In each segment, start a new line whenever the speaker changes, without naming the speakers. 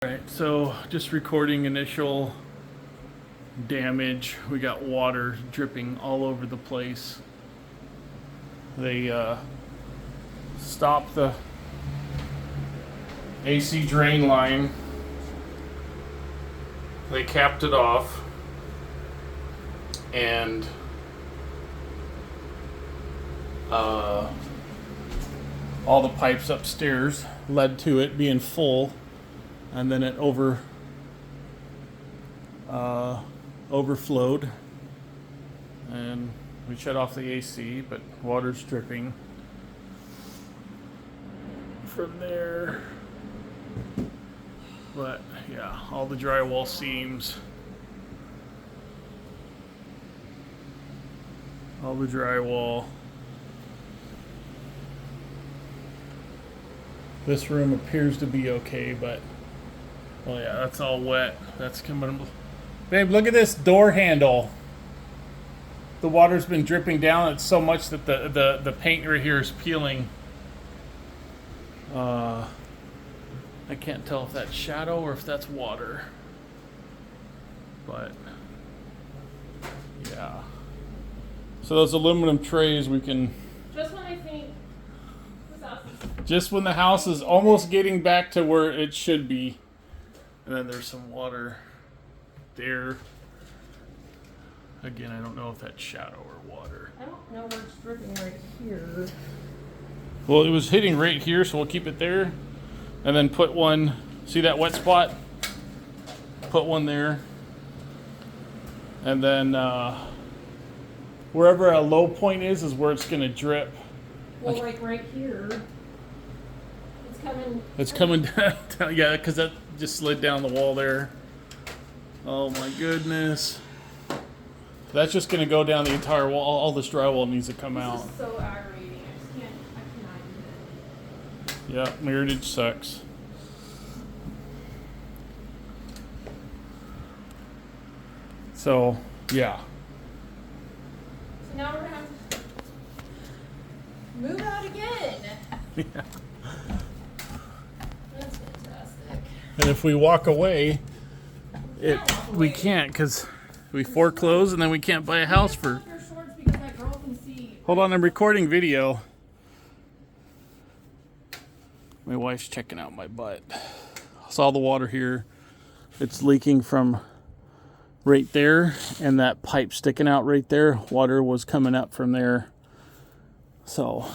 Alright, so just recording initial damage. We got water dripping all over the place. They stopped the AC drain line. They capped it off, and all the pipes upstairs led to it being full, and then it overflowed, and we shut off the AC, but water's dripping from there. But yeah, all the drywall seams, all the drywall. This room appears to be okay, but oh yeah, that's all wet. That's coming. Babe, look at this door handle. The water's been dripping down. It's so much that the paint right here is peeling. I can't tell if that's shadow or if that's water. But yeah. So those aluminum trays we can.
Just when I think this house is.
Just when the house is almost getting back to where it should be. And then there's some water there. Again, I don't know if that's shadow or water.
I don't know where it's dripping right here.
Well, it was hitting right here, so we'll keep it there. And then put one, see that wet spot? Put one there. And then wherever a low point is where it's going to drip.
Well, like right here.
It's coming down, yeah, because that just slid down the wall there. Oh my goodness. That's just going to go down the entire wall. All this drywall needs to come out.
This is so aggravating. I cannot do it.
Yeah, Meritage sucks. So, yeah.
So now we're going to have to move out again.
Yeah.
That's fantastic.
And if we walk away, we can't because we foreclose and then we can't buy a house for. Hold on, I'm recording video. My wife's checking out my butt. Saw the water here. It's leaking from right there, and that pipe sticking out right there. Water was coming up from there. So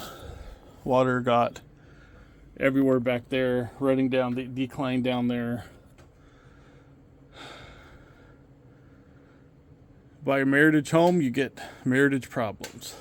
water got everywhere back there, running down the decline down there. Buy a Meritage home, you get Meritage problems.